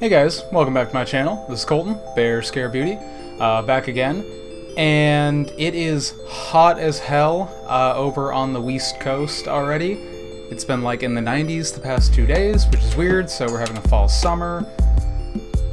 Hey guys, welcome back to my channel. This is Colton, Bear Scare Beauty, back again. And it is hot as hell over on the West Coast already. It's been like in the 90s the past 2 days, which is weird, so we're having a fall summer.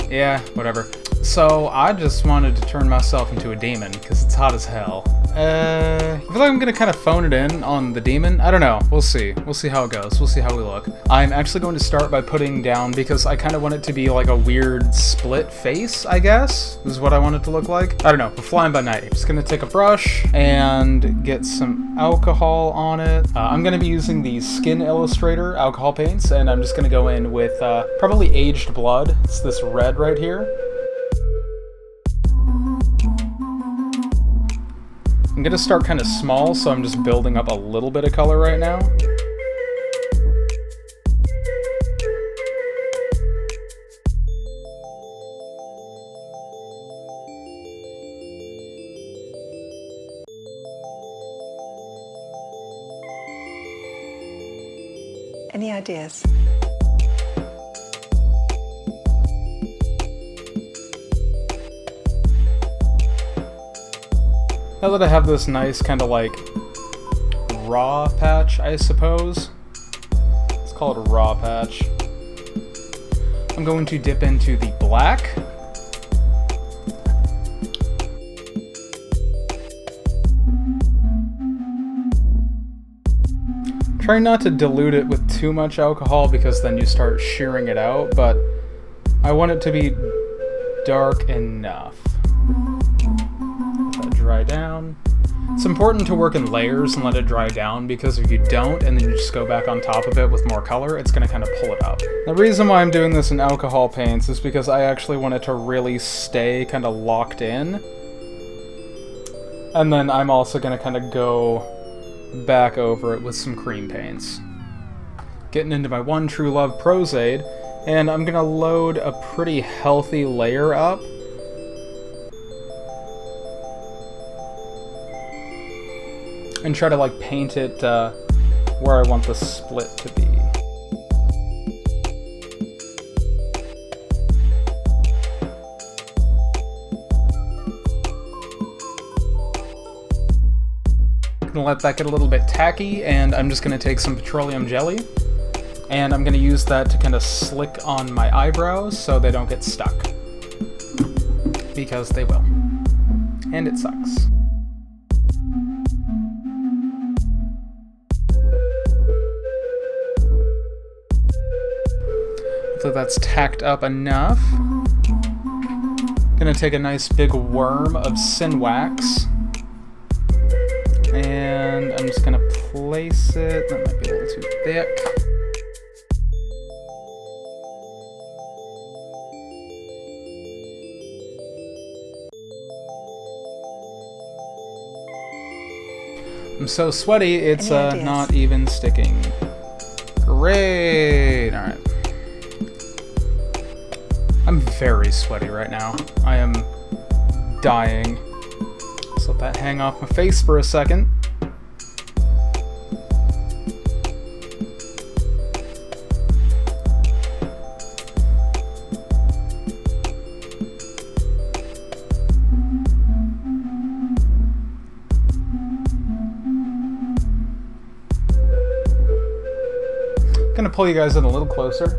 Yeah, whatever. So I just wanted to turn myself into a demon, because it's hot as hell. I feel like I'm gonna kind of phone it in on the demon. I don't know. We'll see. We'll see how it goes. We'll see how we look. I'm actually going to start by putting down, because I kind of want it to be like a weird split face, I guess. This is what I want it to look like. I don't know. We're flying by night. I'm just gonna take a brush and get some alcohol on it. I'm gonna be using the Skin Illustrator alcohol paints, and I'm just gonna go in with probably aged blood. It's this red right here. I'm gonna start kind of small, so I'm just building up a little bit of color right now. Any ideas? Now that I have this nice kind of like raw patch, I suppose. Let's call it a raw patch. I'm going to dip into the black. Try not to dilute it with too much alcohol because then you start shearing it out, but I want it to be dark enough. Let that dry down. It's important to work in layers and let it dry down, because if you don't and then you just go back on top of it with more color, it's going to kind of pull it up. The reason why I'm doing this in alcohol paints is because I actually want it to really stay kind of locked in. And then I'm also going to kind of go back over it with some cream paints. Getting into my One True Love Prosade, and I'm going to load a pretty healthy layer up. And try to like paint it where I want the split to be. I'm gonna let that get a little bit tacky, and I'm just gonna take some petroleum jelly, and I'm gonna use that to kind of slick on my eyebrows so they don't get stuck. Because they will. And it sucks. So that's tacked up enough. Gonna take a nice big worm of Synwax, and I'm just gonna place it. That might be a little too thick. I'm so sweaty, it's not even sticking. Great! Alright. I'm very sweaty right now. I am dying. Just let that hang off my face for a second. Gonna pull you guys in a little closer,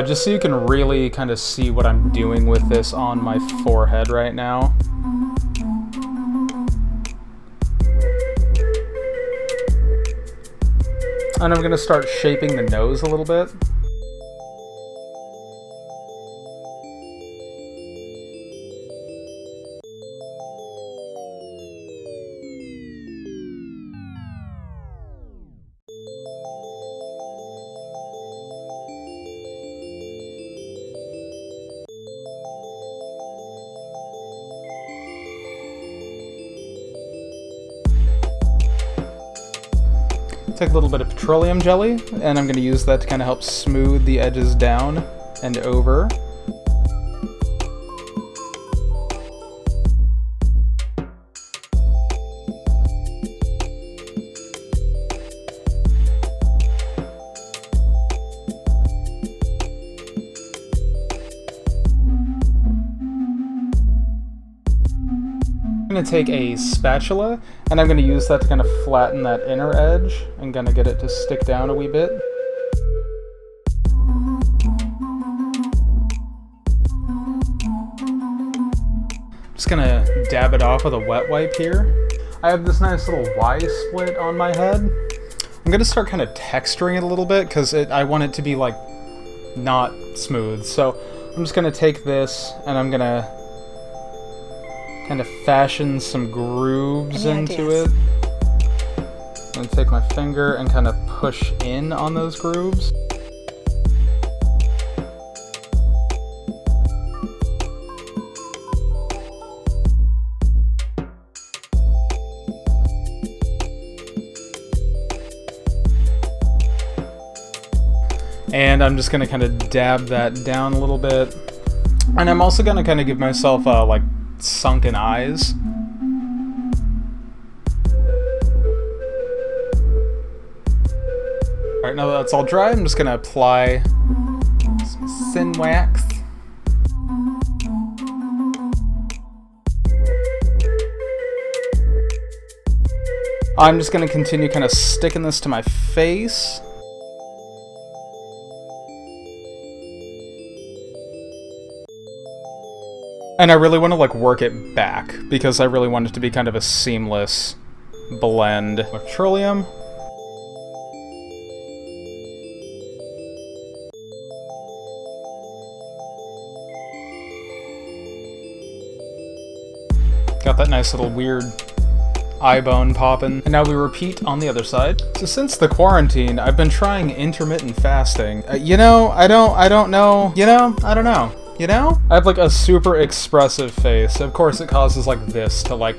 just so you can really kind of see what I'm doing with this on my forehead right now. And I'm gonna start shaping the nose a little bit. Take a little bit of petroleum jelly, and I'm going to use that to kind of help smooth the edges down and over. I'm gonna take a spatula, and I'm gonna use that to kind of flatten that inner edge. I'm gonna get it to stick down a wee bit. Just gonna dab it off with a wet wipe here. I have this nice little Y-split on my head. I'm gonna start kind of texturing it a little bit because I want it to be like not smooth. So I'm just gonna take this and I'm gonna kind of fashion some grooves into it. I'm gonna take my finger and kind of push in on those grooves. And I'm just gonna kind of dab that down a little bit. And I'm also gonna kind of give myself like sunken eyes. Alright, now that that's all dry, I'm just gonna apply some Synwax. I'm just gonna continue kind of sticking this to my face. And I really want to like work it back because I really want it to be kind of a seamless blend. Petroleum. Got that nice little weird eye bone popping. And now we repeat on the other side. So since the quarantine, I've been trying intermittent fasting. You know, I don't know. You know, I don't know. You know? I have like a super expressive face. Of course it causes like this to like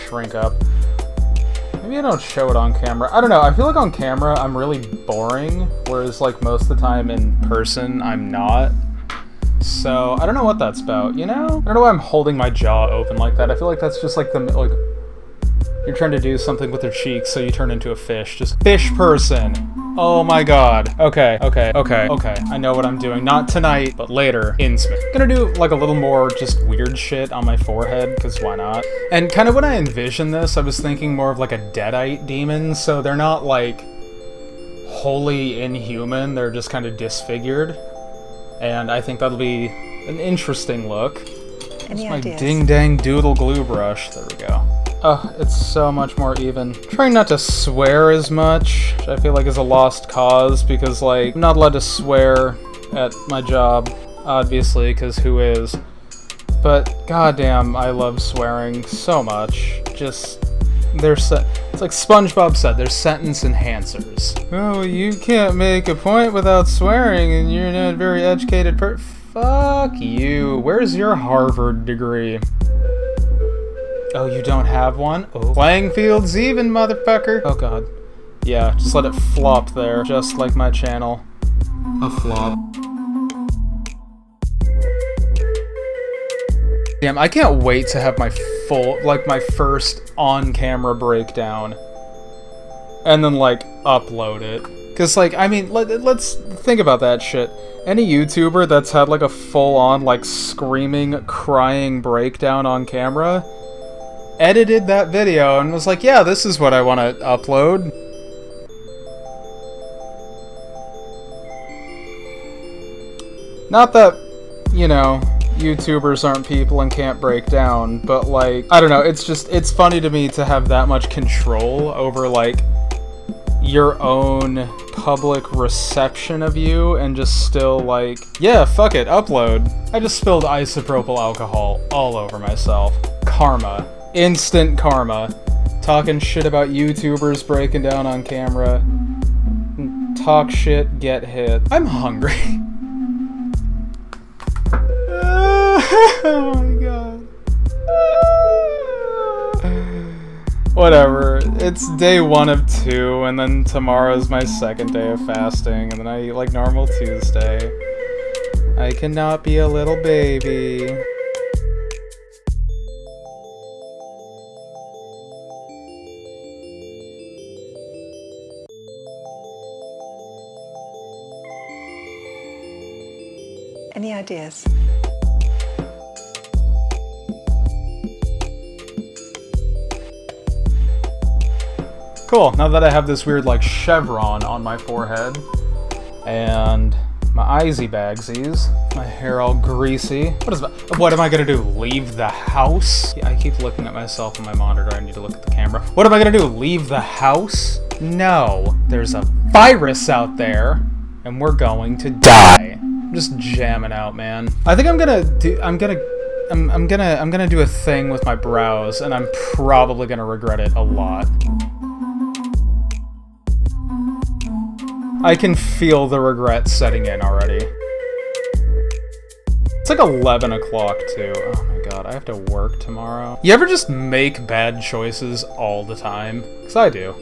shrink up. Maybe I don't show it on camera. I don't know, I feel like on camera I'm really boring, whereas like most of the time in person I'm not. So I don't know what that's about, you know? I don't know why I'm holding my jaw open like that. I feel like that's just like the, like, you're trying to do something with your cheeks so you turn into a fish. Just fish person. Oh my god. Okay. I know what I'm doing. Not tonight, but later in Smith. Gonna do like a little more just weird shit on my forehead, because why not? And kind of when I envisioned this, I was thinking more of like a deadite demon, so they're not like wholly inhuman, they're just kind of disfigured. And I think that'll be an interesting look. That's my ding-dang doodle glue brush. There we go. Oh, it's so much more even. Trying not to swear as much, which I feel like is a lost cause, because, like, I'm not allowed to swear at my job, obviously, because who is? But, goddamn, I love swearing so much. Just, it's like SpongeBob said, they're sentence enhancers. Oh, you can't make a point without swearing, and you're not a very educated Fuck you. Where's your Harvard degree? Oh, you don't have one? Oh. Playing field's even, motherfucker. Oh god. Yeah, just let it flop there, just like my channel. A flop. Damn, I can't wait to have my my first on-camera breakdown. And then, like, upload it. Cause, like, I mean, let's think about that shit. Any YouTuber that's had, like, a full-on, like, screaming, crying breakdown on camera edited that video and was like, yeah, this is what I want to upload. Not that, you know, YouTubers aren't people and can't break down, but, like, I don't know, it's funny to me to have that much control over, like, your own public reception of you and just still, like, yeah, fuck it, upload. I just spilled isopropyl alcohol all over myself. Karma. Instant karma. Talking shit about YouTubers breaking down on camera. Talk shit, get hit. I'm hungry. Oh my god. Whatever. It's day 1 of 2, and then tomorrow's my second day of fasting, and then I eat like normal Tuesday. I cannot be a little baby. Any ideas? Cool, now that I have this weird, like, chevron on my forehead, and my eyesy bagsies, my hair all greasy. What am I gonna do, leave the house? Yeah, I keep looking at myself on my monitor, I need to look at the camera. What am I gonna do, leave the house? No, there's a virus out there, and we're going to die. I'm just jamming out, man. I think I'm gonna do a thing with my brows, and I'm probably gonna regret it a lot. I can feel the regret setting in already. It's like 11 o'clock too. Oh my god, I have to work tomorrow. You ever just make bad choices all the time? 'Cause I do.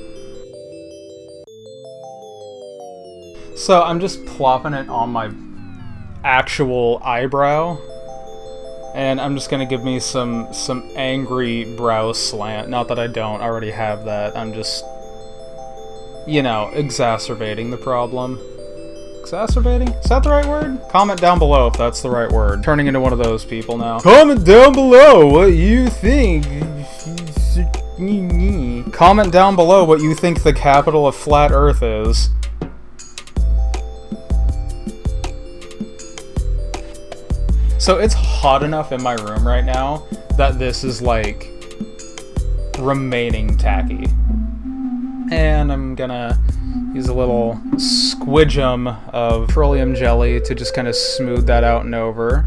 So I'm just plopping it on my actual eyebrow. And I'm just gonna give me some angry brow slant. Not that I don't already have that. I'm just, you know, exacerbating the problem. Exacerbating? Is that the right word? Comment down below if that's the right word. Turning into one of those people now. Comment down below what you think. Comment down below what you think the capital of Flat Earth is. So it's hot enough in my room right now that this is like remaining tacky. And I'm gonna use a little squidgem of petroleum jelly to just kind of smooth that out and over.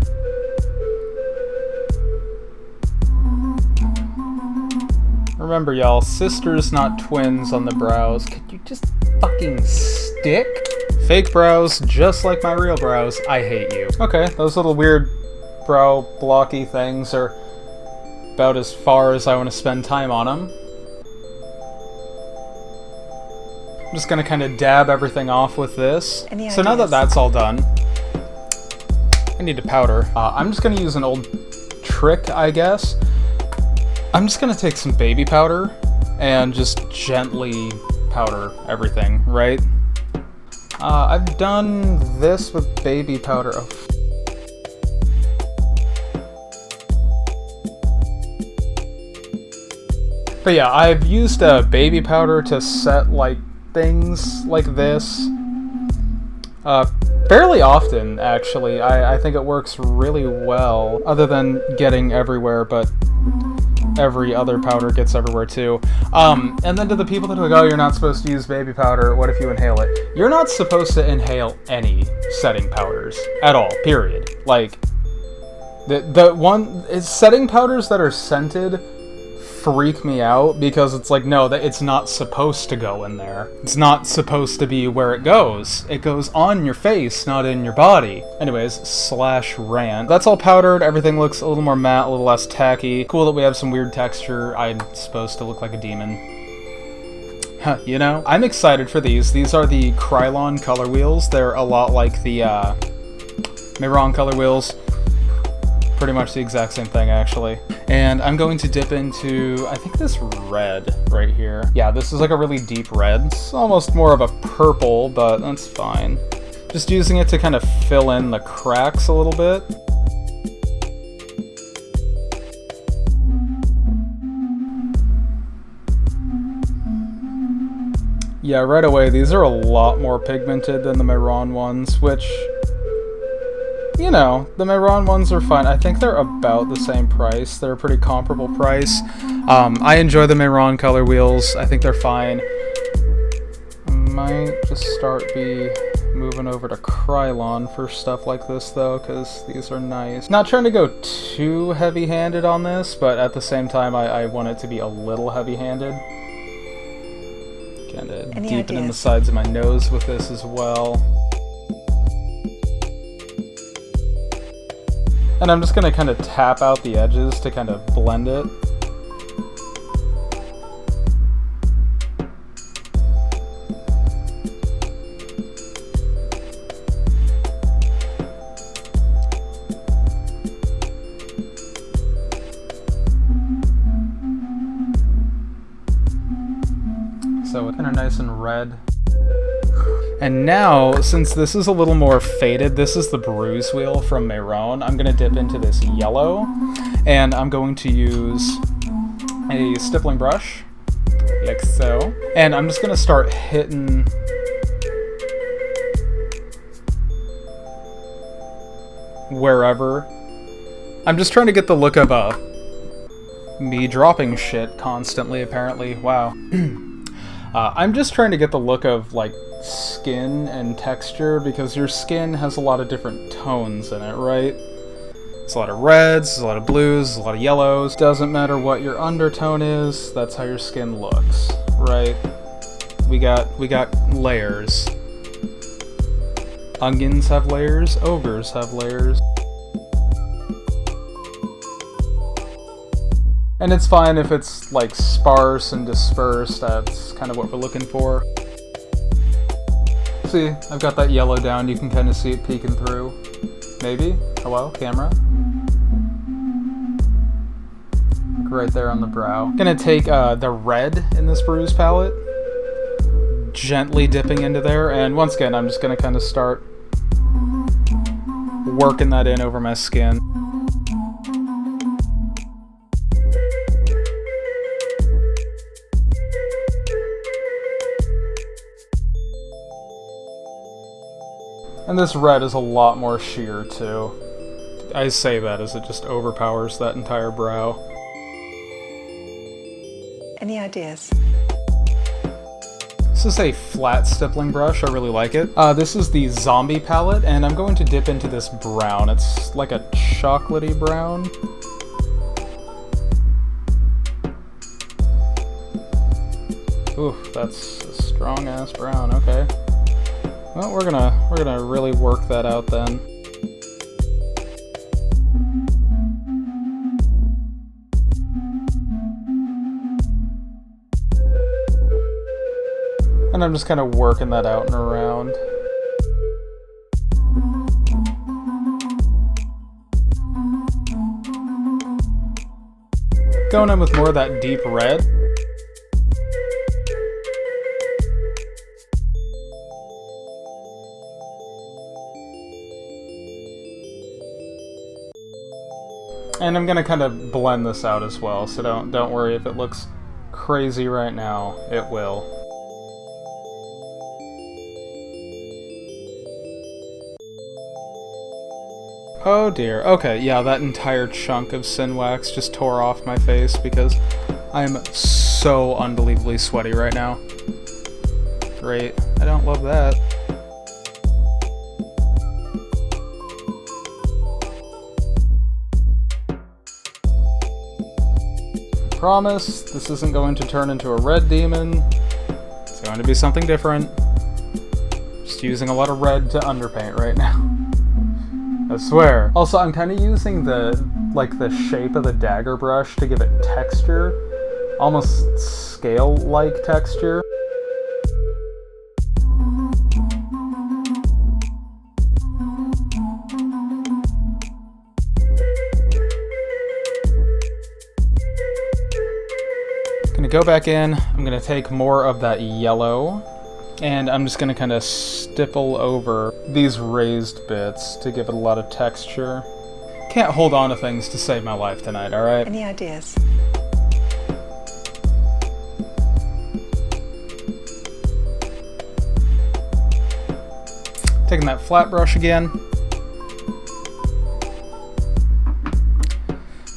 Remember y'all, sisters not twins on the brows. Could you just fucking stick? Fake brows, just like my real brows. I hate you. Okay, those little weird brow blocky things are about as far as I want to spend time on them. I'm just gonna kind of dab everything off with this. So now that that's all done, I need to powder. I'm just gonna use an old trick, I guess. I'm just gonna take some baby powder and just gently powder everything, right? I've done this with baby powder. Oh. But yeah, I've used baby powder to set like things like this fairly often, actually. I think it works really well, other than getting everywhere, but every other powder gets everywhere too. And then to the people that are like, oh, you're not supposed to use baby powder, what if you inhale it? You're not supposed to inhale any setting powders at all, period. Like, setting powders that are scented freak me out, because it's like, no, it's not supposed to go in there. It's not supposed to be where it goes. It goes on your face, not in your body. Anyways, /rant. That's all powdered. Everything looks a little more matte, a little less tacky. Cool that we have some weird texture. I'm supposed to look like a demon. Huh, you know? I'm excited for these. These are the Krylon color wheels. They're a lot like the Mehron color wheels. Pretty much the exact same thing, actually. And I'm going to dip into, I think, this red right here. Yeah, this is like a really deep red. It's almost more of a purple, but that's fine. Just using it to kind of fill in the cracks a little bit. Yeah, right away, these are a lot more pigmented than the Mehron ones, which, you know, the Mehron ones are fine. I think they're about the same price. They're a pretty comparable price. I enjoy the Mehron color wheels. I think they're fine. I might just start moving over to Krylon for stuff like this, though, because these are nice. Not trying to go too heavy-handed on this, but at the same time, I want it to be a little heavy-handed. Kind of deepen in the sides of my nose with this as well. And I'm just going to kind of tap out the edges to kind of blend it. So it's kind of nice and red. And now, since this is a little more faded, this is the bruise wheel from Mehron. I'm going to dip into this yellow, and I'm going to use a stippling brush, like so. And I'm just gonna start hitting wherever. I'm just trying to get the look of me dropping shit constantly, apparently. Wow. I'm just trying to get the look of, like, skin and texture, because your skin has a lot of different tones in it, right? There's a lot of reds, there's a lot of blues, there's a lot of yellows. Doesn't matter what your undertone is, that's how your skin looks, right? We got layers. Onions have layers, ogres have layers. And it's fine if it's, like, sparse and dispersed, that's kind of what we're looking for. See, I've got that yellow down, you can kind of see it peeking through. Maybe? Hello, camera? Right there on the brow. Gonna take the red in this bruise palette, gently dipping into there, and once again, I'm just gonna kind of start working that in over my skin. And this red is a lot more sheer, too. I say that as it just overpowers that entire brow. Any ideas? This is a flat stippling brush, I really like it. This is the Zombie palette, and I'm going to dip into this brown. It's like a chocolatey brown. Ooh, that's a strong-ass brown, okay. Well, we're gonna really work that out then. And I'm just kind of working that out and around. Going in with more of that deep red. And I'm gonna kind of blend this out as well, so don't worry if it looks crazy right now. It will. Oh dear. Okay, yeah, that entire chunk of Synwax just tore off my face because I'm so unbelievably sweaty right now. Great. I don't love that. Promise, this isn't going to turn into a red demon. It's going to be something different. Just using a lot of red to underpaint right now. I swear. Also, I'm kind of using the shape of the dagger brush to give it texture. Almost scale-like texture. Gonna go back in, I'm gonna take more of that yellow, and I'm just gonna kind of stipple over these raised bits to give it a lot of texture. Can't hold on to things to save my life tonight, alright? Any ideas? Taking that flat brush again.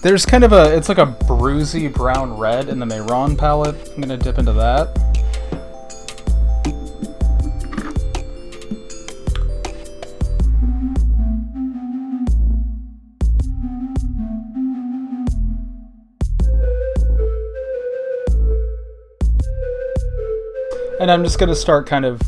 There's kind of it's like a bruisey brown red in the Mayron palette. I'm gonna dip into that. And I'm just gonna start kind of,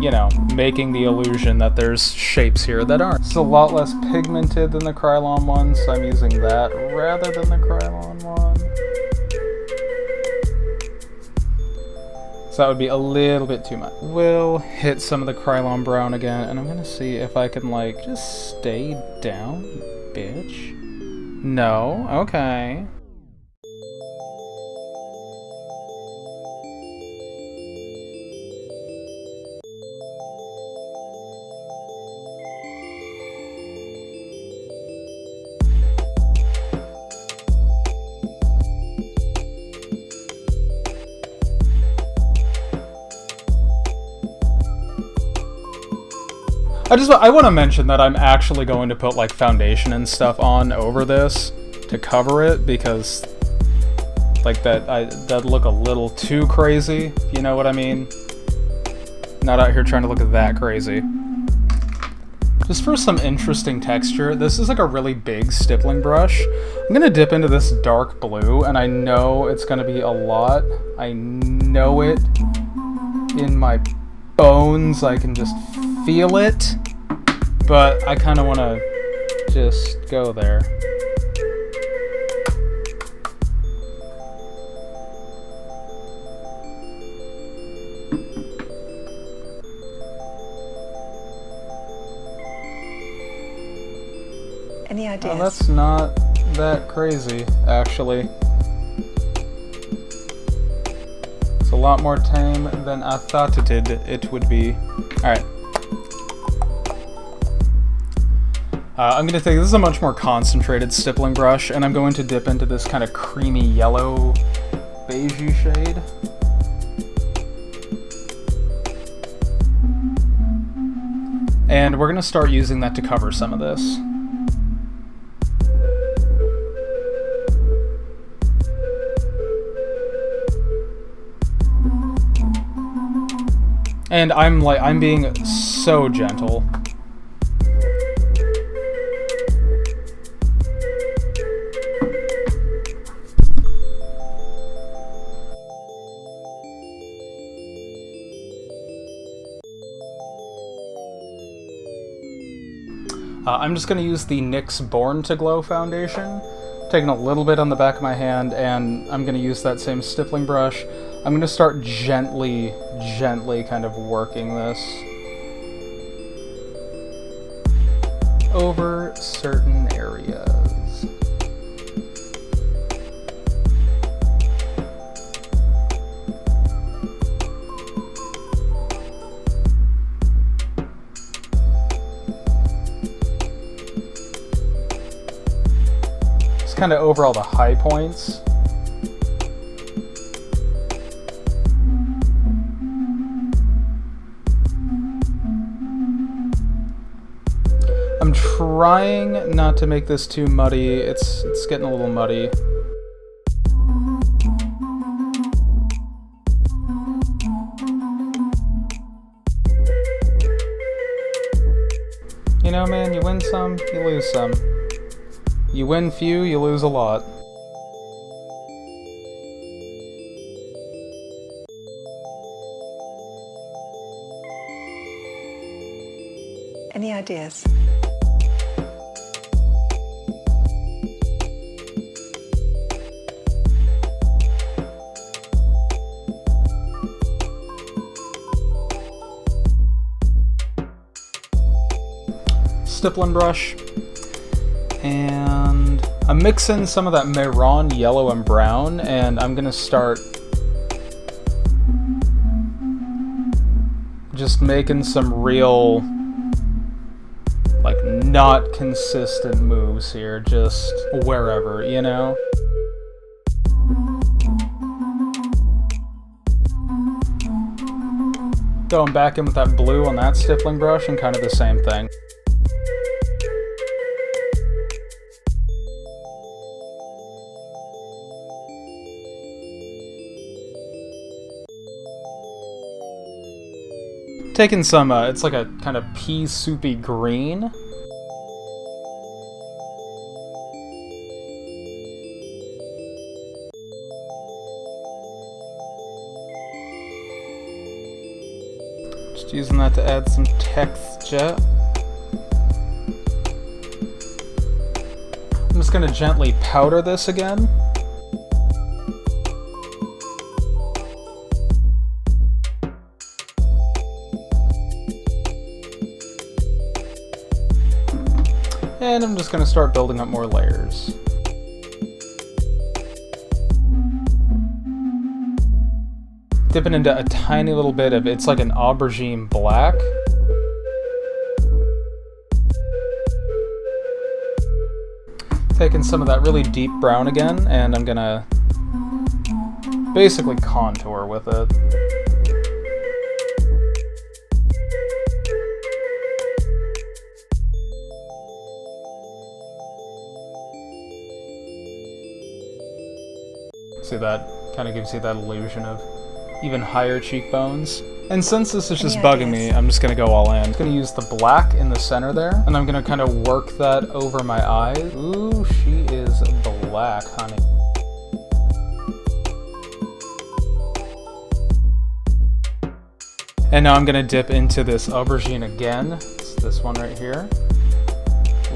you know, making the illusion that there's shapes here that aren't. It's a lot less pigmented than the Krylon one, so I'm using that rather than the Krylon one. So that would be a little bit too much. We'll hit some of the Krylon brown again, and I'm gonna see if I can, like, just stay down, bitch. No, okay. I want to mention that I'm actually going to put like foundation and stuff on over this to cover it, because like that'd look a little too crazy, if you know what I mean. Not out here trying to look that crazy. Just for some interesting texture, this is like a really big stippling brush. I'm gonna dip into this dark blue, and I know it's gonna be a lot. I know it in my bones. I can just feel it, but I kind of want to just go there. Any ideas? Oh, that's not that crazy, actually. It's a lot more tame than I thought it would be. Alright. I'm going to take, this is a much more concentrated stippling brush, and I'm going to dip into this kind of creamy yellow beigey shade. And we're going to start using that to cover some of this. And I'm being so gentle. I'm just going to use the NYX Born to Glow foundation, taking a little bit on the back of my hand, and I'm going to use that same stippling brush. I'm going to start gently kind of working this over certain areas. Just kind of over all the high points. I'm trying not to make this too muddy. It's getting a little muddy. You know, man, you win some, you lose some. You win few, you lose a lot. Any ideas? Stippling brush, and I'm mixing some of that marron, yellow, and brown, and I'm gonna start just making some real, like, not consistent moves here, just wherever, you know? Going back in with that blue on that stippling brush, and kind of the same thing. Taking some, it's like a kind of pea soupy green. Just using that to add some texture. I'm just gonna gently powder this again. And I'm just going to start building up more layers. Dipping into a tiny little bit of, it's like an aubergine black. Taking some of that really deep brown again, and I'm going to basically contour with it. See, that kind of gives you that illusion of even higher cheekbones. And since this is just bugging me, I'm just gonna go all in. I'm gonna use the black in the center there, and I'm gonna kind of work that over my eyes. Ooh, she is black, honey. And now I'm gonna dip into this aubergine again. It's this one right here,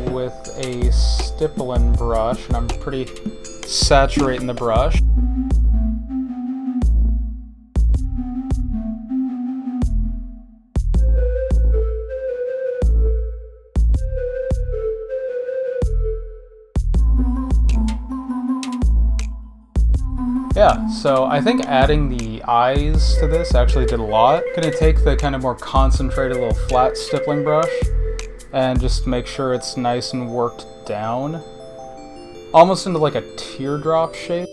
with a stippling brush, and I'm pretty saturating the brush. Yeah, so I think adding the eyes to this actually did a lot. I'm gonna take the kind of more concentrated little flat stippling brush and just make sure it's nice and worked down. Almost into like a teardrop shape.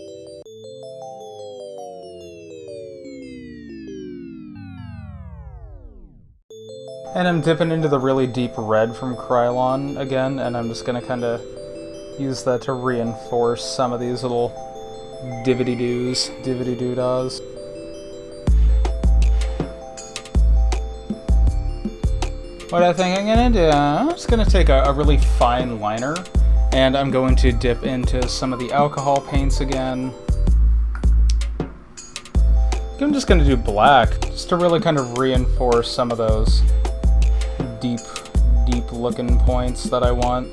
And I'm dipping into the really deep red from Krylon again, and I'm just gonna kind of use that to reinforce some of these little dividity-doos, dividity-doo-dahs. What I think I'm gonna do, I'm just gonna take a really fine liner, and I'm going to dip into some of the alcohol paints again. I'm just gonna do black, just to really kind of reinforce some of those deep looking points that I want.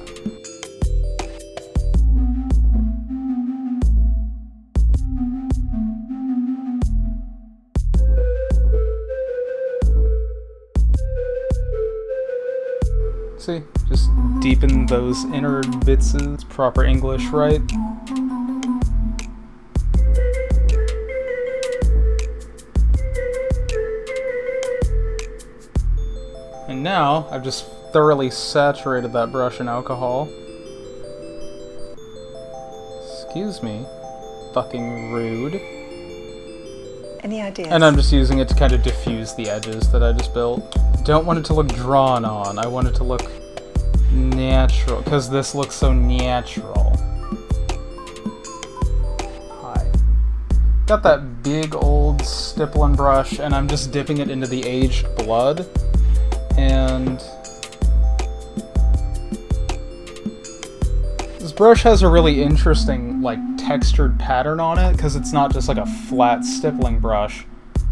See, just deepen those inner bits. It's proper English, right? And now, I've just thoroughly saturated that brush in alcohol. Excuse me. Fucking rude. Any ideas? And I'm just using it to kind of diffuse the edges that I just built. Don't want it to look drawn on. I want it to look natural, because this looks so natural. Hi. Got that big old stippling brush, and I'm just dipping it into the aged blood. And this brush has a really interesting, like, textured pattern on it, because it's not just like a flat stippling brush.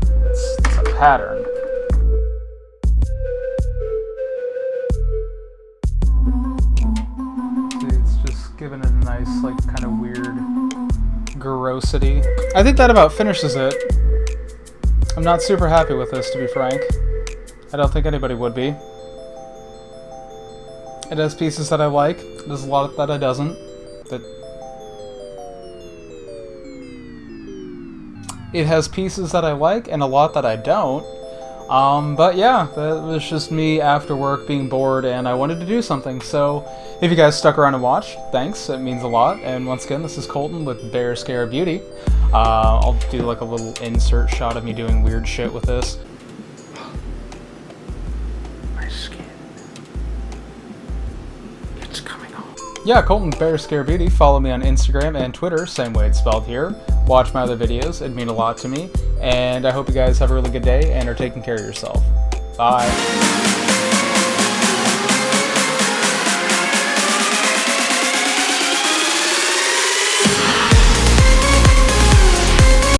It's a pattern. See, it's just giving it a nice, like, kind of weird grossity. I think that about finishes it. I'm not super happy with this, to be frank. I don't think anybody would be. It has pieces that I like. There's a lot that I doesn't. It has pieces that I like and a lot that I don't. But yeah, that was just me after work being bored and I wanted to do something. So if you guys stuck around and watched, thanks. It means a lot. And once again, this is Colton with Bear Scare Beauty. I'll do like a little insert shot of me doing weird shit with this. Yeah, Colton Bear Scare Beauty. Follow me on Instagram and Twitter, same way it's spelled here. Watch my other videos, it'd mean a lot to me. And I hope you guys have a really good day and are taking care of yourself. Bye.